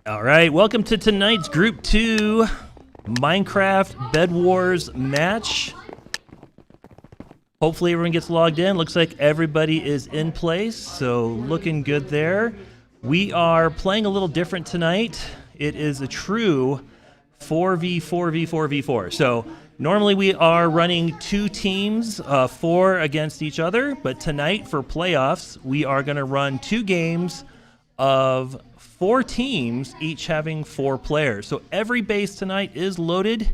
All right, welcome to tonight's Group 2 Minecraft Bedwars match. Hopefully everyone gets logged in. Looks like everybody is in place, so looking good there. We are playing a little different tonight. It is a true 4v4v4v4. So normally we are running two teams, 4 against each other, but tonight for playoffs, we are going to run 2 games of 4 teams, each having 4 players. So every base tonight is loaded,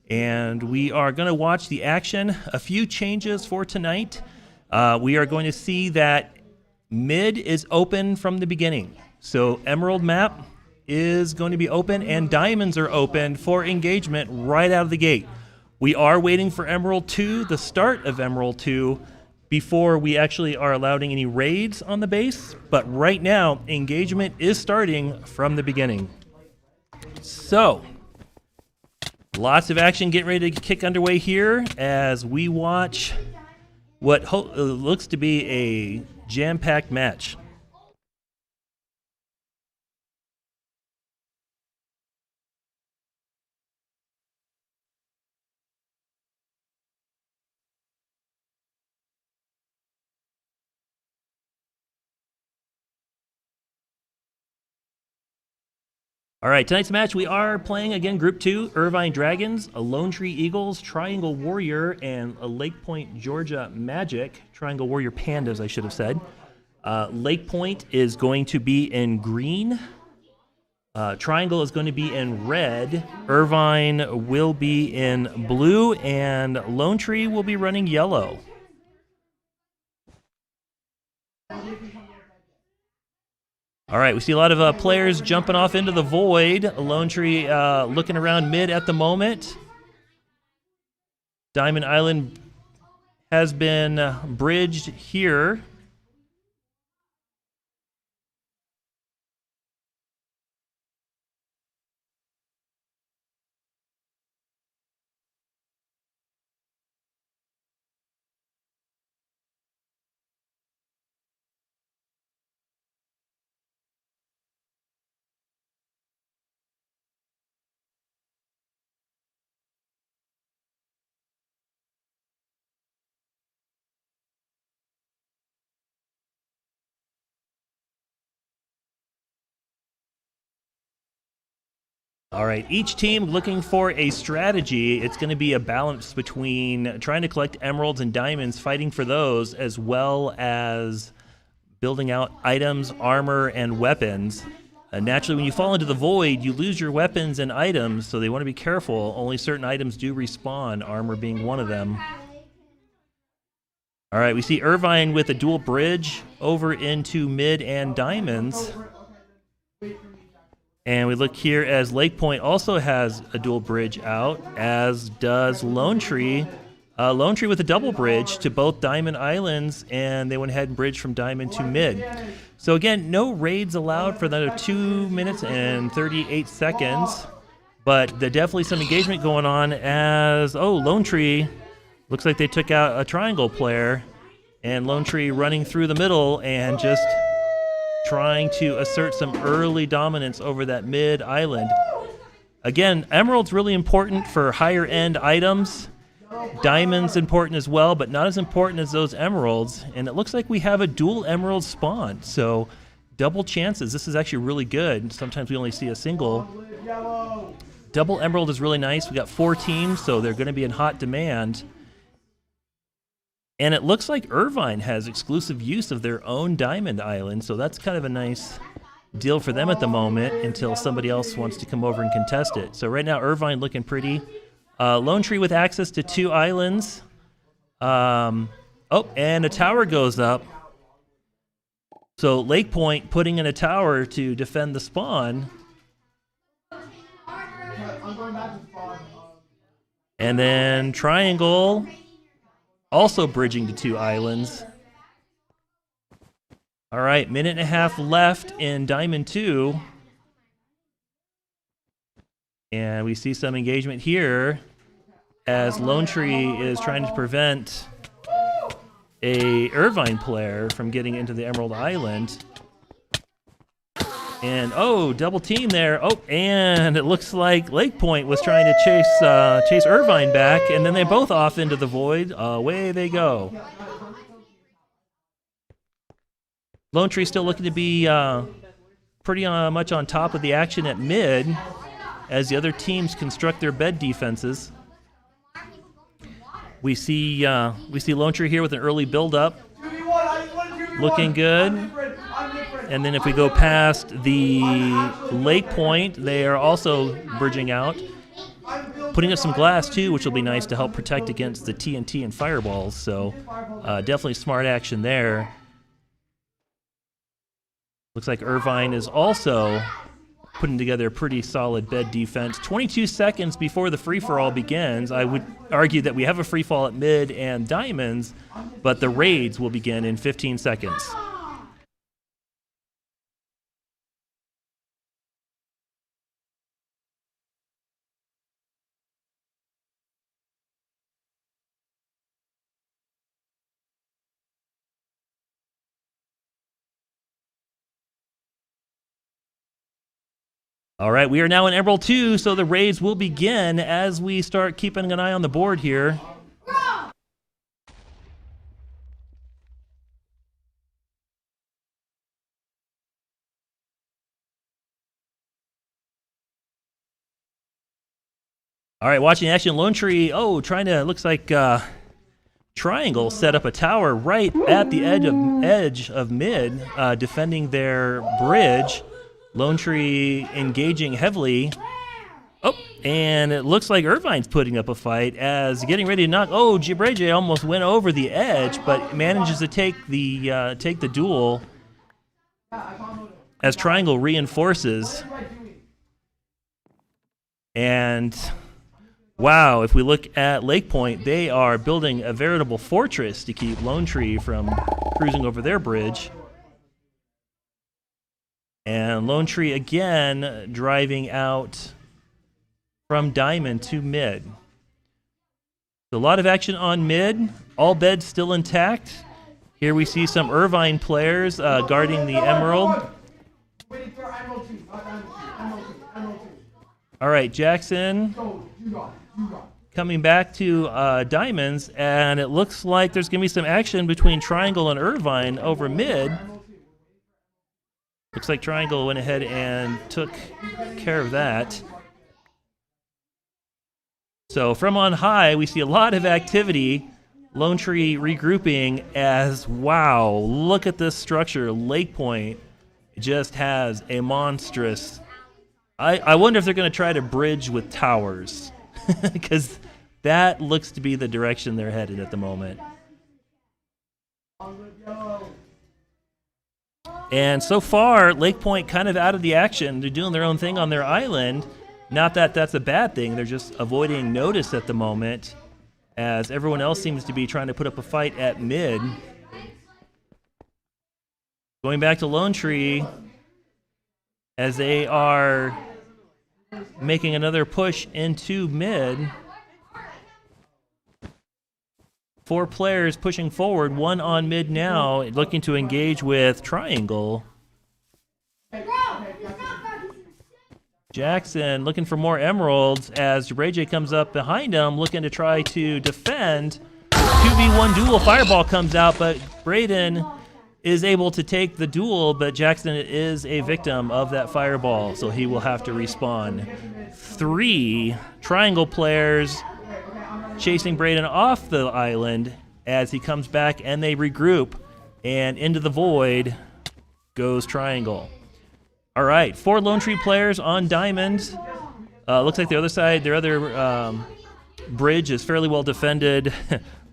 and we are going to watch the action. A few changes for tonight. We are going to see that mid is open from the beginning. So Emerald map is going to be open, and diamonds are open for engagement right out of the gate. We are waiting for Emerald 2, the start of Emerald 2, before we actually are allowing any raids on the base. But right now, engagement is starting from the beginning. So, lots of action getting ready to kick underway here as we watch what looks to be a jam-packed match. All right, tonight's match, we are playing, again, Group 2, Irvine Dragons, a Lone Tree Eagles, Triangle Warrior, and a Lake Point, Georgia Magic. Triangle Warrior Pandas, I should have said. Lake Point is going to be in green. Triangle is going to be in red. Irvine will be in blue, and Lone Tree will be running yellow. All right, we see a lot of players jumping off into the void. Lone Tree looking around mid at the moment. Diamond Island has been bridged here. All right, each team looking for a strategy. It's going to be a balance between trying to collect emeralds and diamonds, fighting for those, as well as building out items, armor, and weapons. Naturally, when you fall into the void, you lose your weapons and items, so they want to be careful. Only certain items do respawn, armor being one of them. All right, we see Irvine with a dual bridge over into mid and diamonds. And we look here as Lake Point also has a dual bridge out, as does Lone Tree. Lone Tree with a double bridge to both Diamond Islands, and they went ahead and bridged from Diamond to mid. So again, no raids allowed for another 2 minutes and 38 seconds. But there's definitely some engagement going on as, Lone Tree, looks like they took out a Triangle player. And Lone Tree running through the middle and just trying to assert some early dominance over that mid island. Again, emerald's really important for higher end items. Diamond's important as well, but not as important as those emeralds. And it looks like we have a dual emerald spawn, so double chances. This is actually really good. Sometimes we only see a single. Double emerald is really nice. We got 4 teams, so they're going to be in hot demand. And it looks like Irvine has exclusive use of their own Diamond Island, so that's kind of a nice deal for them at the moment until somebody else wants to come over and contest it. So right now, Irvine looking pretty. Lone Tree with access to 2 islands. And a tower goes up. So Lake Point putting in a tower to defend the spawn. And then Triangle also bridging to 2 islands. All right, minute and a half left in Diamond 2. And we see some engagement here as Lone Tree is trying to prevent a Irvine player from getting into the Emerald Island. And double team there. And it looks like Lake Point was trying to chase Irvine back, and then they both off into the void. Away they go. Lone Tree still looking to be pretty much on top of the action at mid as the other teams construct their bed defenses. We see Lone Tree here with an early build-up, looking good. And then if we go past the Lake Point, they are also bridging out, putting up some glass too, which will be nice to help protect against the TNT and fireballs. So definitely smart action there. Looks like Irvine is also putting together a pretty solid bed defense. 22 seconds before the free-for-all begins. I would argue that we have a free-fall at mid and diamonds, but the raids will begin in 15 seconds. All right, we are now in Emerald 2, so the raids will begin as we start keeping an eye on the board here. All right, watching action, Lone Tree, looks like Triangle set up a tower right at the edge of mid, defending their bridge. Lone Tree engaging heavily. And it looks like Irvine's putting up a fight as getting ready to knock. Gibraje almost went over the edge, but manages to take the duel as Triangle reinforces. And wow, if we look at Lake Point, they are building a veritable fortress to keep Lone Tree from cruising over their bridge. And Lone Tree again driving out from Diamond to mid. So a lot of action on mid. All beds still intact. Here we see some Irvine players guarding the Emerald. All right, Jackson coming back to Diamonds, and it looks like there's going to be some action between Triangle and Irvine over mid. Looks like Triangle went ahead and took care of that. So from on high, we see a lot of activity. Lone Tree regrouping as, wow, look at this structure. Lake Point just has a monstrous... I wonder if they're going to try to bridge with towers, because that looks to be the direction they're headed at the moment. And so far, Lake Point kind of out of the action. They're doing their own thing on their island. Not that that's a bad thing. They're just avoiding notice at the moment, as everyone else seems to be trying to put up a fight at mid. Going back to Lone Tree, as they are making another push into mid. 4 players pushing forward, 1 on mid now, looking to engage with Triangle. Jackson looking for more emeralds as Gibraje comes up behind him, looking to try to defend. 2v1 duel, fireball comes out, but Braden is able to take the duel, but Jackson is a victim of that fireball, so he will have to respawn. 3 Triangle players chasing Braden off the island as he comes back, and they regroup, and into the void goes Triangle. All right, 4 Lone Tree players on Diamond. Looks like the other side, their other bridge is fairly well defended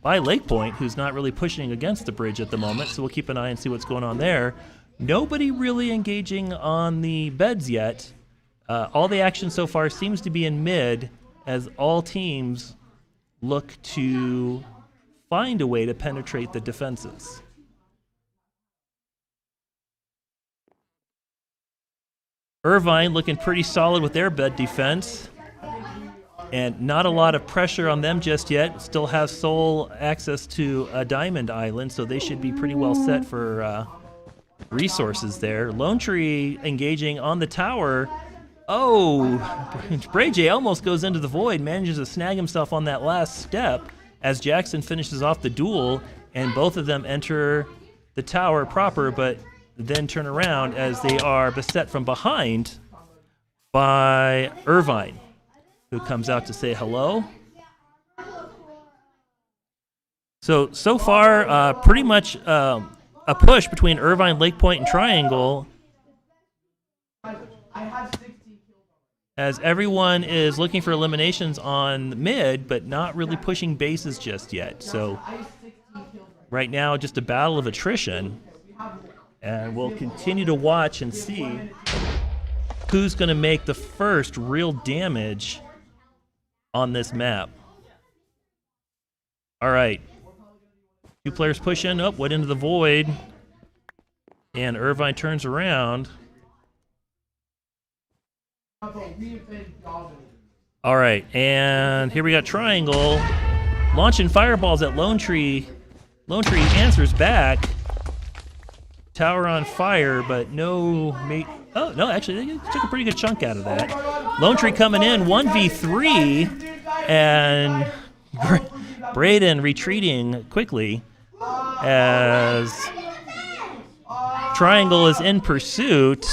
by Lake Point, who's not really pushing against the bridge at the moment, so we'll keep an eye and see what's going on there. Nobody really engaging on the beds yet. All the action so far seems to be in mid, as all teams look to find a way to penetrate the defenses. Irvine looking pretty solid with their bed defense, and not a lot of pressure on them just yet. Still have sole access to a Diamond Island, so they should be pretty well set for resources there. Lone Tree engaging on the tower. Oh, Bray J almost goes into the void, manages to snag himself on that last step as Jackson finishes off the duel, and both of them enter the tower proper, but then turn around as they are beset from behind by Irvine, who comes out to say hello. So far, pretty much a push between Irvine, Lake Point, and Triangle, as everyone is looking for eliminations on mid, but not really pushing bases just yet. So right now, just a battle of attrition, and we'll continue to watch and see who's going to make the first real damage on this map. All right. 2 players push in. Oh, went into the void. And Irvine turns around. All right, and here we got Triangle launching fireballs at Lone Tree. Lone Tree answers back. Tower on fire, but no mate. Oh, no, actually, they took a pretty good chunk out of that. Lone Tree coming in, 1v3, and Braden retreating quickly as Triangle is in pursuit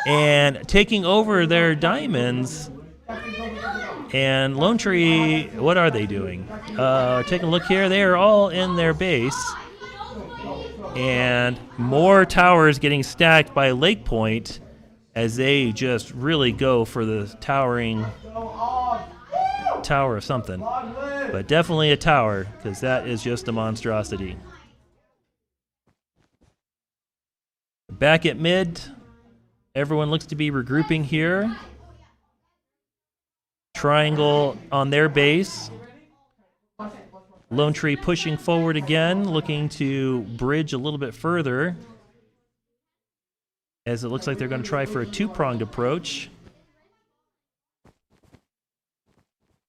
and taking over their diamonds. And Lone Tree, what are they doing? Taking a look here, they are all in their base. And more towers getting stacked by Lake Point as they just really go for the towering tower of something. But definitely a tower, because that is just a monstrosity. Back at mid, everyone looks to be regrouping here. Triangle on their base. Lone Tree pushing forward again, looking to bridge a little bit further, as it looks like they're going to try for a 2-pronged approach.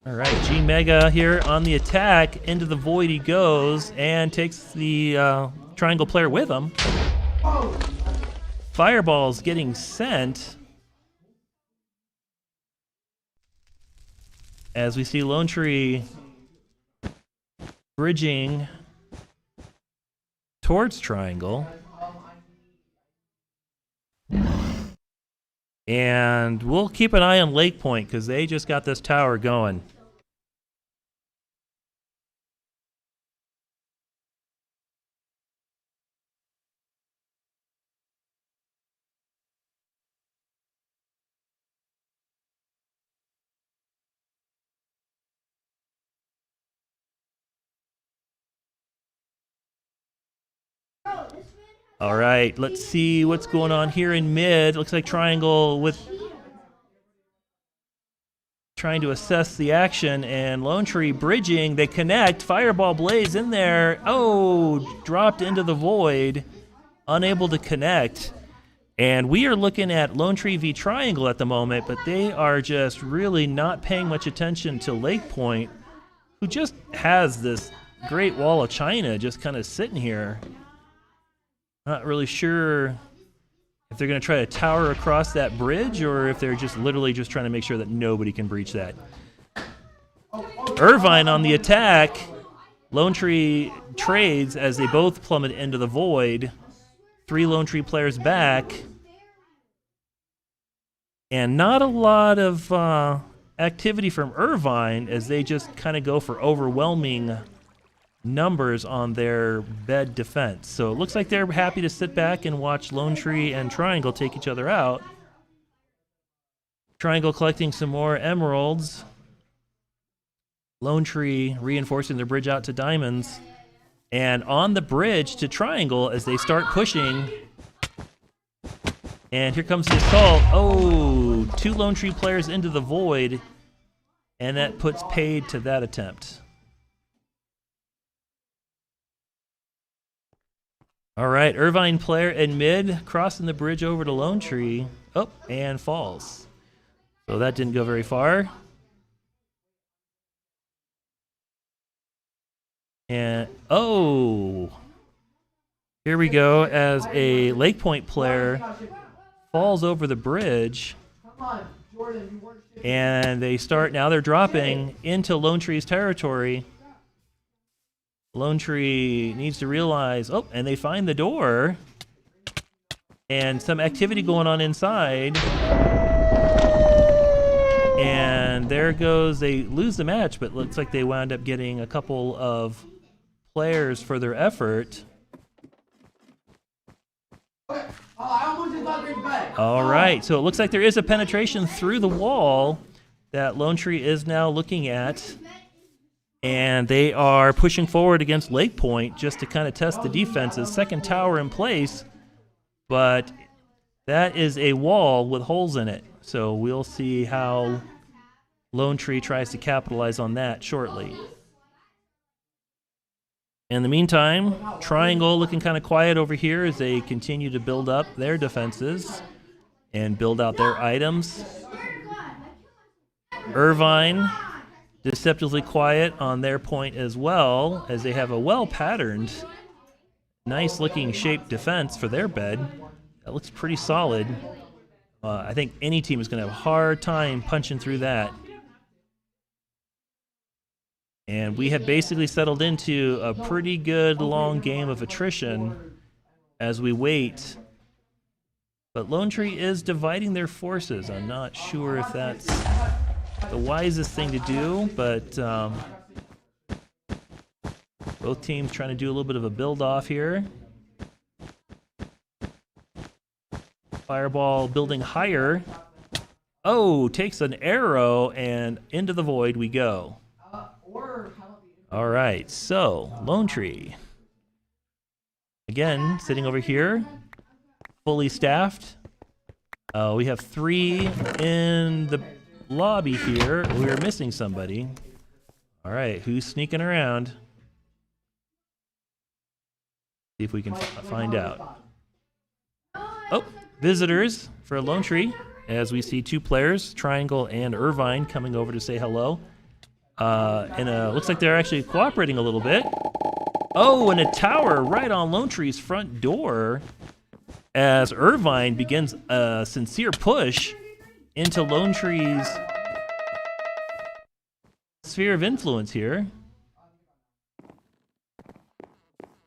All right, G Mega here on the attack. Into the void he goes and takes the Triangle player with him. Fireballs getting sent as we see Lone Tree bridging towards Triangle. And we'll keep an eye on Lake Point because they just got this tower going. All right, let's see what's going on here in mid. Looks like Triangle with trying to assess the action, and Lone Tree bridging. They connect. Fireball Blaze in there. Oh, dropped into the void. Unable to connect. And we are looking at Lone Tree v Triangle at the moment, but they are just really not paying much attention to Lake Point, who just has this great wall of China just kind of sitting here. Not really sure if they're going to try to tower across that bridge or if they're just literally just trying to make sure that nobody can breach that. Irvine on the attack. Lone Tree trades as they both plummet into the void. 3 Lone Tree players back. And not a lot of activity from Irvine as they just kind of go for overwhelming numbers on their bed defense. So it looks like they're happy to sit back and watch Lone Tree and Triangle take each other out. Triangle collecting some more emeralds. Lone Tree reinforcing their bridge out to diamonds. And on the bridge to Triangle as they start pushing. And here comes the assault. Oh, 2 Lone Tree players into the void. And that puts paid to that attempt. All right, Irvine player in mid, crossing the bridge over to Lone Tree. Oh, and falls. So that didn't go very far. And, oh. Here we go as a Lake Point player falls over the bridge. And they start, now they're dropping into Lone Tree's territory. Lone Tree needs to realize, oh, and they find the door. And some activity going on inside. And there goes, they lose the match, but looks like they wound up getting a couple of players for their effort. All right, so it looks like there is a penetration through the wall that Lone Tree is now looking at. And they are pushing forward against Lake Point just to kind of test the defenses. Second tower in place, but that is a wall with holes in it. So we'll see how Lone Tree tries to capitalize on that shortly. In the meantime, Triangle looking kind of quiet over here as they continue to build up their defenses and build out their items. Irvine deceptively quiet on their point as well, as they have a well-patterned, nice-looking shaped defense for their bed. That looks pretty solid. I think any team is going to have a hard time punching through that. And we have basically settled into a pretty good long game of attrition as we wait. But Lone Tree is dividing their forces. I'm not sure if that's the wisest thing to do, but both teams trying to do a little bit of a build-off here. Fireball building higher. Oh, takes an arrow, and into the void we go. All right, so Lone Tree. Again, sitting over here, fully staffed. We have 3 in the lobby here. We are missing somebody. All right, who's sneaking around? See if we can find out. Oh, visitors for Lone Tree, as we see 2 players, Triangle and Irvine, coming over to say hello. And looks like they're actually cooperating a little bit. Oh, and a tower right on Lone Tree's front door as Irvine begins a sincere push into Lone Tree's sphere of influence here.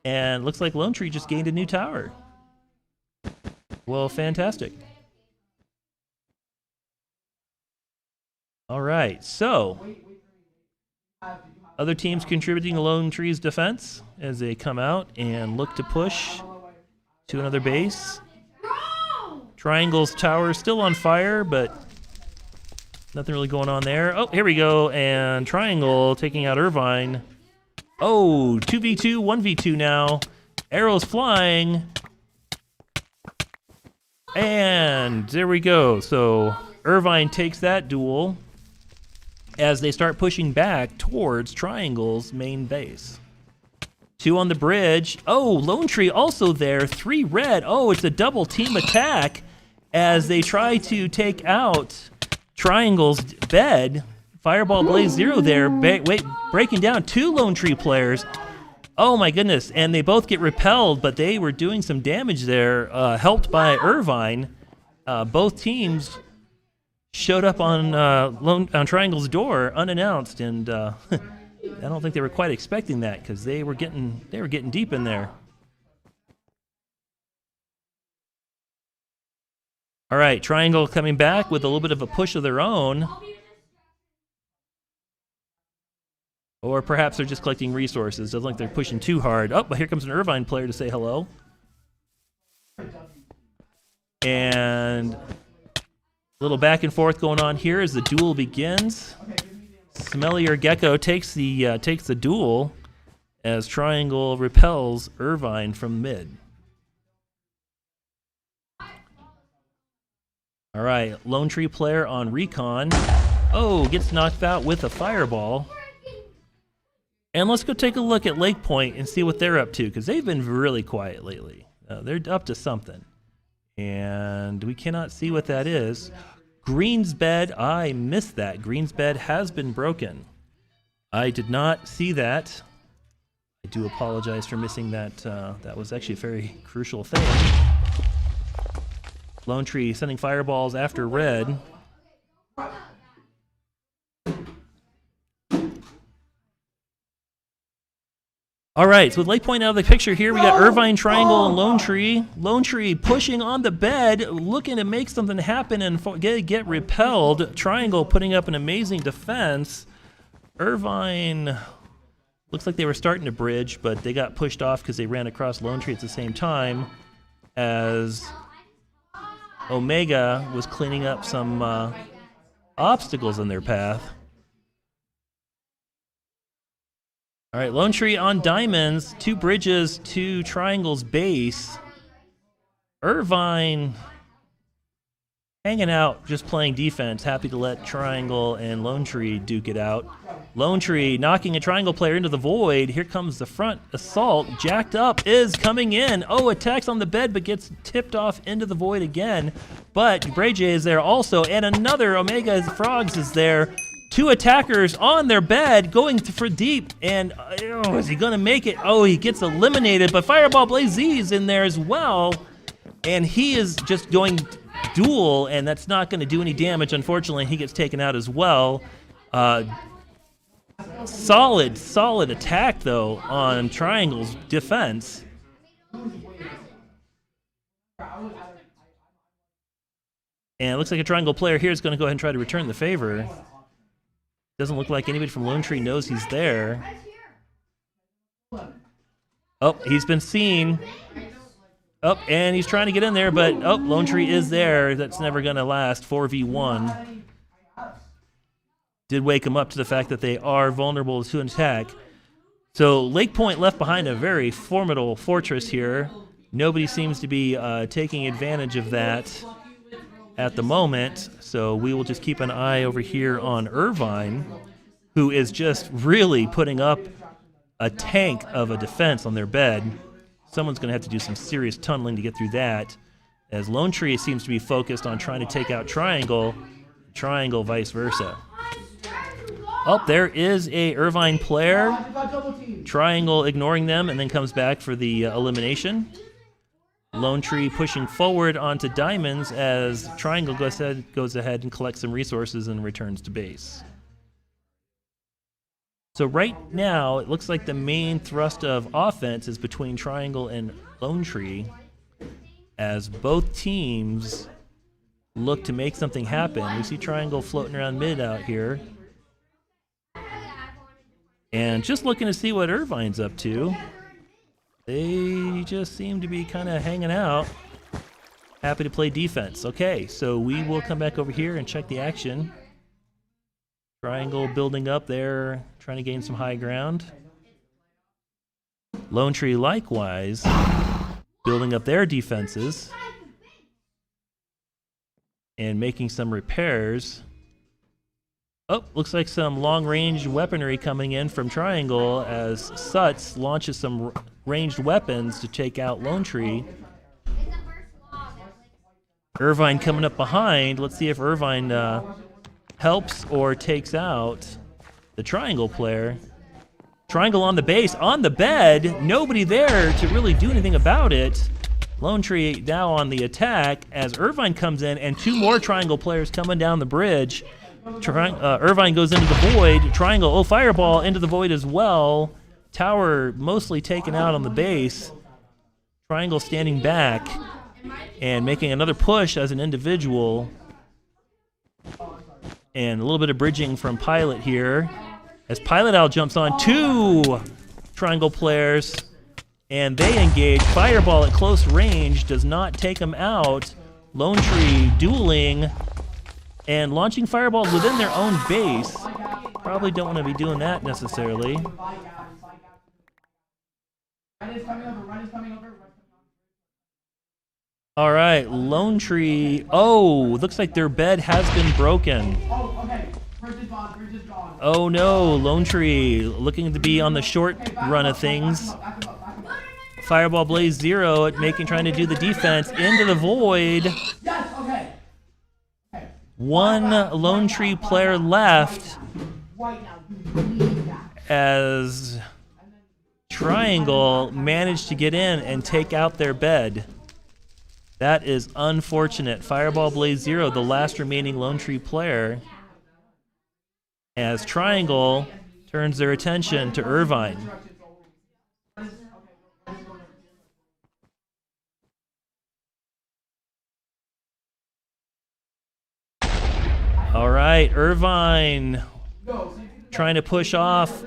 And looks like Lone Tree just gained a new tower. Well, fantastic. All right, so other teams contributing to Lone Tree's defense as they come out and look to push to another base. Triangle's tower still on fire, but nothing really going on there. Oh, here we go, and Triangle taking out Irvine. Oh, 2v2, 1v2 now. Arrows flying. And there we go. So Irvine takes that duel as they start pushing back towards Triangle's main base. 2 on the bridge. Oh, Lone Tree also there. 3 red. Oh, it's a double team attack as they try to take out Triangle's bed. Fireball Blaze 0 there. Breaking down 2 Lone Tree players. Oh my goodness. And they both get repelled, but they were doing some damage there, helped by Irvine. Both teams showed up on Triangle's door unannounced, and I don't think they were quite expecting that because they were getting deep in there. All right, Triangle coming back with a little bit of a push of their own. Or perhaps they're just collecting resources. Doesn't look like they're pushing too hard. Oh, but here comes an Irvine player to say hello. And a little back and forth going on here as the duel begins. Smellier Gecko takes the duel as Triangle repels Irvine from mid. All right, Lone Tree player on recon. Oh, gets knocked out with a fireball. And let's go take a look at Lake Point and see what they're up to, because they've been really quiet lately. They're up to something. And we cannot see what that is. Green's bed, I missed that. Green's bed has been broken. I did not see that. I do apologize for missing that. That was actually a very crucial thing. Lone Tree sending fireballs after red. All right, so with Lake Point out of the picture here, we got Irvine Triangle and Lone Tree. Lone Tree pushing on the bed, looking to make something happen and get repelled. Triangle putting up an amazing defense. Irvine looks like they were starting to bridge, but they got pushed off because they ran across Lone Tree at the same time as Omega was cleaning up some obstacles in their path. All right, Lone Tree on diamonds, 2 bridges to Triangle's base. Irvine hanging out, just playing defense, happy to let Triangle and Lone Tree duke it out. Lone Tree knocking a Triangle player into the void. Here comes the front assault. Jacked up is coming in. Oh, attacks on the bed, but gets tipped off into the void again. But Bray J is there also, and another Omega Frogs is there. 2 attackers on their bed going for deep, and is he going to make it? Oh, he gets eliminated, but Fireball Blaze Z is in there as well, and he is just going dual, and that's not going to do any damage. Unfortunately, he gets taken out as well. Solid attack, though, on Triangle's defense. And it looks like a Triangle player here is going to go ahead and try to return the favor. Doesn't look like anybody from Lone Tree knows he's there. Oh, he's been seen. Oh, and he's trying to get in there, but Lone Tree is there. That's never going to last. 4v1. Did wake him up to the fact that they are vulnerable to an attack. So Lake Point left behind a very formidable fortress here. Nobody seems to be taking advantage of that at the moment, so we will just keep an eye over here on Irvine, who is just really putting up a tank of a defense on their bed. Someone's going to have to do some serious tunneling to get through that, as Lone Tree seems to be focused on trying to take out Triangle vice versa. Oh, there is a Irvine player. Triangle ignoring them and then comes back for the elimination. Lone Tree pushing forward onto diamonds as Triangle goes ahead and collects some resources and returns to base. So right now, it looks like the main thrust of offense is between Triangle and Lone Tree, as both teams look to make something happen. We see Triangle floating around mid out here. And just looking to see what Irvine's up to. They just seem to be kind of hanging out. Happy to play defense. Okay, so we will come back over here and check the action. Triangle building up there, trying to gain some high ground. Lone Tree likewise building up their defenses and making some repairs. Oh, looks like some long-range weaponry coming in from Triangle as Suts launches some ranged weapons to take out Lone Tree. Irvine coming up behind. Let's see if Irvine helps or takes out the Triangle player. Triangle on the base, on the bed. Nobody there to really do anything about it. Lone Tree now on the attack as Irvine comes in, and 2 more Triangle players coming down the bridge. Irvine goes into the void. Triangle, fireball into the void as well. Tower mostly taken out on the base. Triangle standing back and making another push as an individual. And a little bit of bridging from Pilot here. As Pilot Owl jumps on 2 Triangle players. And they engage. Fireball at close range does not take them out. Lone Tree dueling and launching fireballs within their own base. Probably don't want to be doing that necessarily. All right, Lone Tree. Oh, looks like their bed has been broken. Oh no, Lone Tree looking to be on the short run of things. Fireball Blaze 0 trying to do the defense into the void. 1 Lone Tree player left as Triangle managed to get in and take out their bed. That is unfortunate. Fireball Blaze 0, the last remaining Lone Tree player, as Triangle turns their attention to Irvine. All right, Irvine trying to push off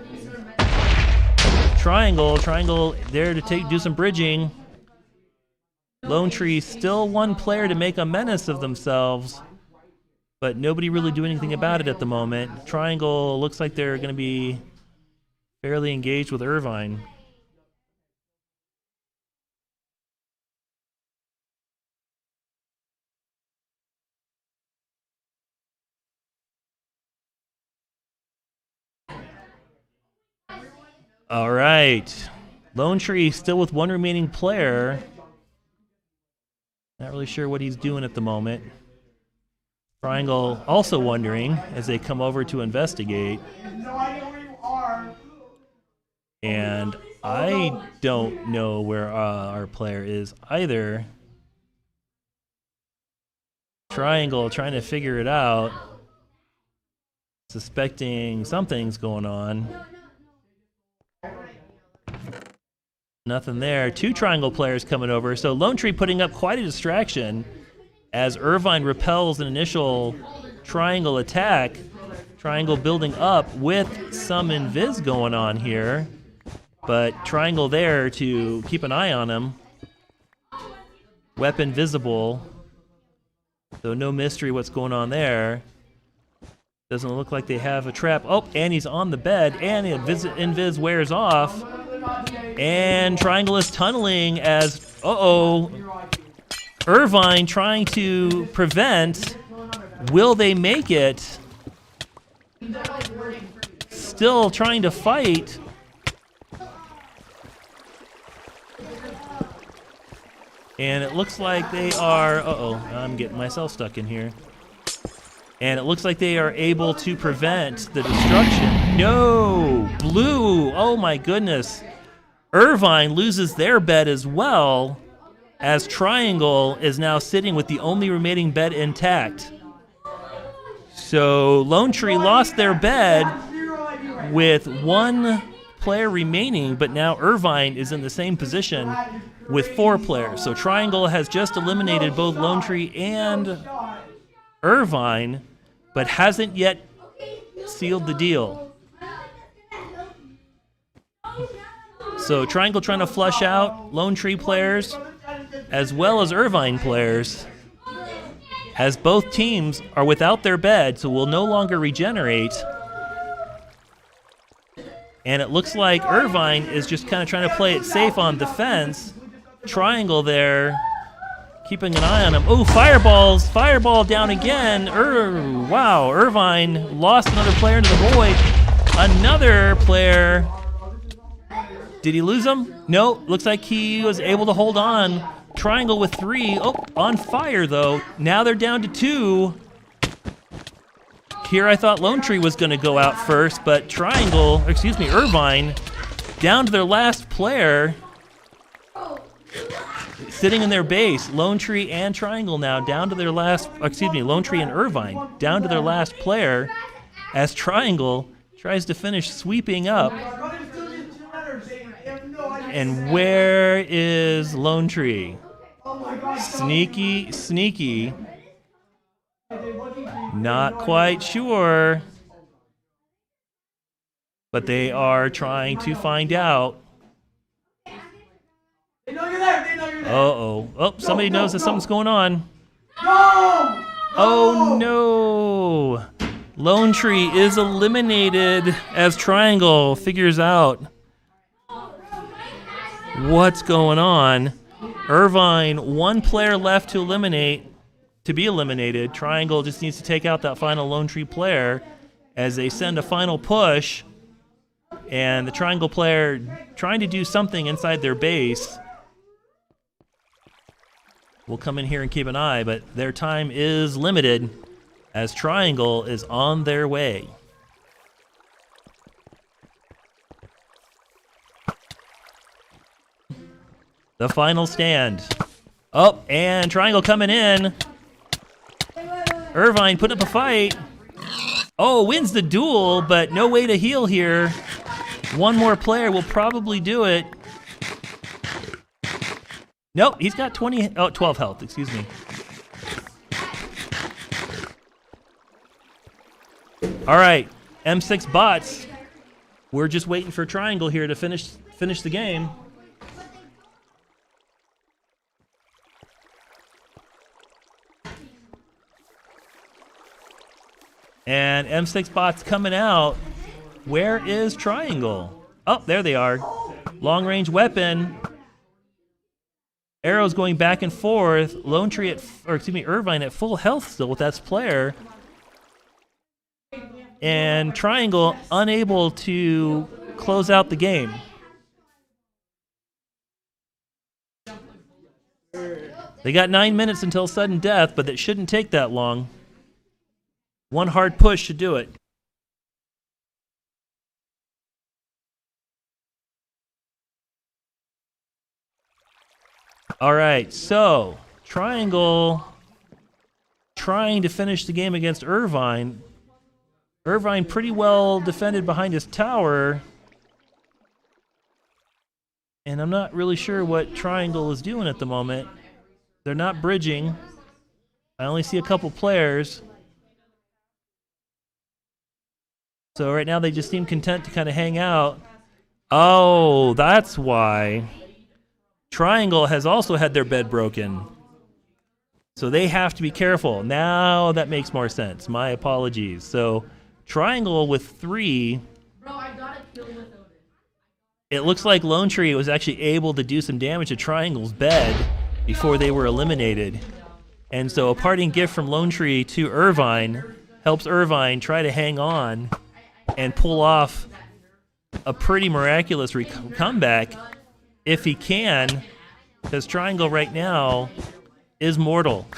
Triangle. Triangle there to do some bridging. Lone Tree still one player to make a menace of themselves, but nobody really doing anything about it at the moment. Triangle looks like they're going to be fairly engaged with Irvine. All right. Lone Tree still with one remaining player. Not really sure what he's doing at the moment. Triangle also wondering as they come over to investigate. And I don't know where our player is either. Triangle trying to figure it out. Suspecting something's going on. Nothing there. Two Triangle players coming over. So Lone Tree putting up quite a distraction as Irvine repels an initial Triangle attack. Triangle building up with some invis going on here. But Triangle there to keep an eye on him. Weapon visible. So no mystery what's going on there. Doesn't look like they have a trap. Oh, and he's on the bed. And the invis wears off. And Triangle is tunneling as, Irvine trying to prevent. Will they make it? Still trying to fight. And it looks like they are, I'm getting myself stuck in here. And it looks like they are able to prevent the destruction. No! Blue! Oh my goodness. Irvine loses their bed as well, as Triangle is now sitting with the only remaining bed intact. So Lone Tree lost their bed with one player remaining, but now Irvine is in the same position with 4 players. So Triangle has just eliminated both Lone Tree and Irvine, but hasn't yet sealed the deal. So Triangle trying to flush out Lone Tree players as well as Irvine players, as both teams are without their bed, so will no longer regenerate. And it looks like Irvine is just kind of trying to play it safe on defense. Triangle there, keeping an eye on him. Oh, fireballs! Fireball down again. Wow, Irvine lost another player into the void. Another player. Did he lose him? No, looks like he was able to hold on. Triangle with 3. Oh, on fire though. Now they're down to 2. Here I thought Lone Tree was going to go out first, but Irvine, down to their last player. Sitting in their base. Lone Tree and Triangle now down to their last, Lone Tree and Irvine down to their last player as Triangle tries to finish sweeping up. And where is Lone Tree? Sneaky, sneaky. Not quite sure. But they are trying to find out. Oh, somebody knows that something's going on. Oh no! Lone Tree is eliminated as Triangle figures out what's going on. Irvine, 1 player left to be eliminated. Triangle just needs to take out that final Lone Tree player as they send a final push. And the Triangle player trying to do something inside their base. We'll come in here and keep an eye, but their time is limited as Triangle is on their way. The final stand. Oh, and triangle coming in. Irvine putting up a fight. Oh, wins the duel, but no way to heal here. One more player will probably do it. Nope, he's got 12 health, excuse me. All right, M6 bots. We're just waiting for Triangle here to finish the game. And M6 bots coming out. Where is Triangle? Oh, there they are. Long range weapon. Arrows going back and forth. Lone Tree Irvine at full health still with that player. And Triangle unable to close out the game. They got 9 minutes until sudden death, but it shouldn't take that long. One hard push should do it. All right, so Triangle trying to finish the game against Irvine. Irvine pretty well defended behind his tower. And I'm not really sure what Triangle is doing at the moment. They're not bridging. I only see a couple players. So right now they just seem content to kind of hang out. Oh, that's why. Triangle has also had their bed broken. So they have to be careful. Now that makes more sense. My apologies. So Triangle with 3. It looks like Lone Tree was actually able to do some damage to Triangle's bed before they were eliminated. And so a parting gift from Lone Tree to Irvine helps Irvine try to hang on and pull off a pretty miraculous comeback if he can, because Triangle right now is mortal.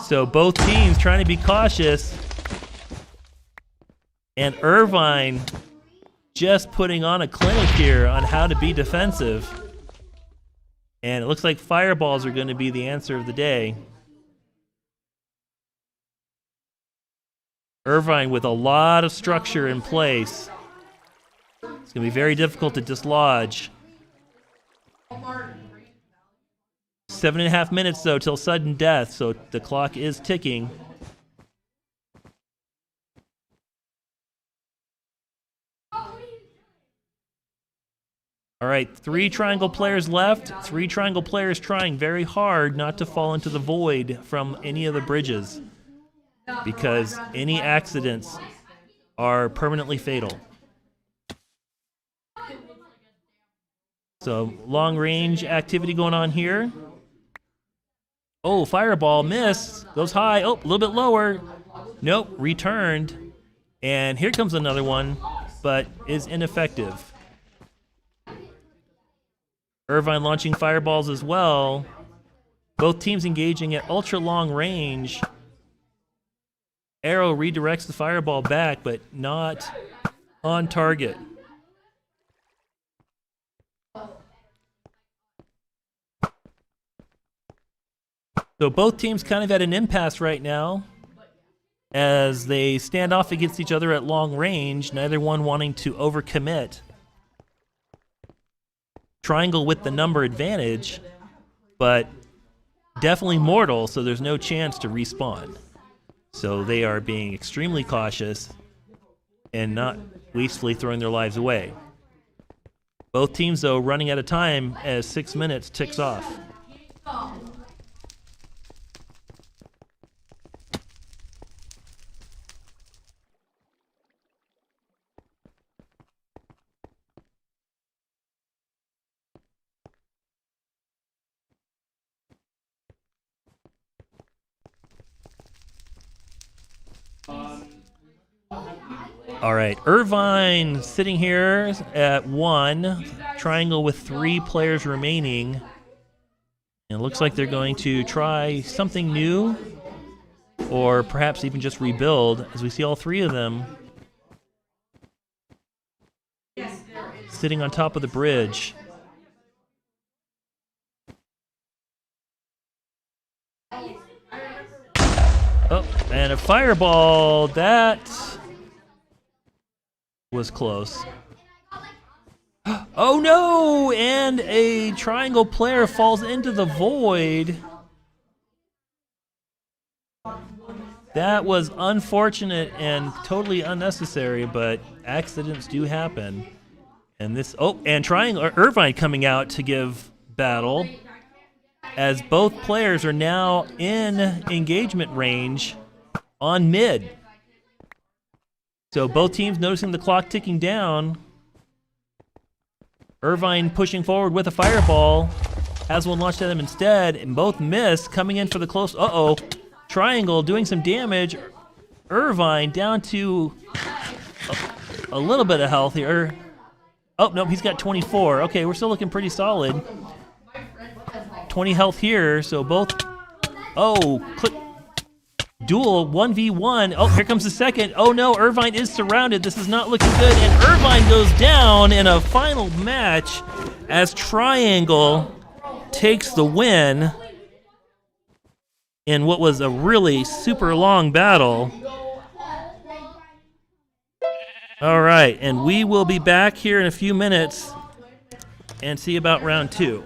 So both teams trying to be cautious, and Irvine just putting on a clinic here on how to be defensive. And it looks like fireballs are going to be the answer of the day. Irvine with a lot of structure in place. It's going to be very difficult to dislodge. 7.5 minutes, though, till sudden death, so the clock is ticking. All right, 3 Triangle players left. 3 Triangle players trying very hard not to fall into the void from any of the bridges, because any accidents are permanently fatal. So long range activity going on here. Oh, fireball missed. Goes high. Oh, a little bit lower. Nope, returned. And here comes another one, but is ineffective. Irvine launching fireballs as well. Both teams engaging at ultra long range. Arrow redirects the fireball back, but not on target. So both teams kind of at an impasse right now as they stand off against each other at long range, neither one wanting to overcommit. Triangle with the number advantage, but definitely mortal, so there's no chance to respawn. So they are being extremely cautious and not wastefully throwing their lives away. Both teams, though, running out of time as 6 minutes ticks off. All right, Irvine sitting here at 1, Triangle with 3 players remaining. And it looks like they're going to try something new, or perhaps even just rebuild, as we see all 3 of them. sitting on top of the bridge. Oh, and a fireball. That was close. Oh no! And a triangle player falls into the void. That was unfortunate and totally unnecessary, but accidents do happen. And this, and Triangle Irvine coming out to give battle, as both players are now in engagement range on mid. So both teams noticing the clock ticking down. Irvine pushing forward with a fireball, has one launched at him instead, and both miss, coming in for the close. Triangle doing some damage. Irvine down to a little bit of health here. Oh, nope, he's got 24. Okay, we're still looking pretty solid. 20 health here, so both... click. Duel 1v1. Oh, here comes the second. Oh no, Irvine is surrounded. This is not looking good, and Irvine goes down in a final match as Triangle takes the win in what was a really super long battle. All right, and we will be back here in a few minutes and see about round 2.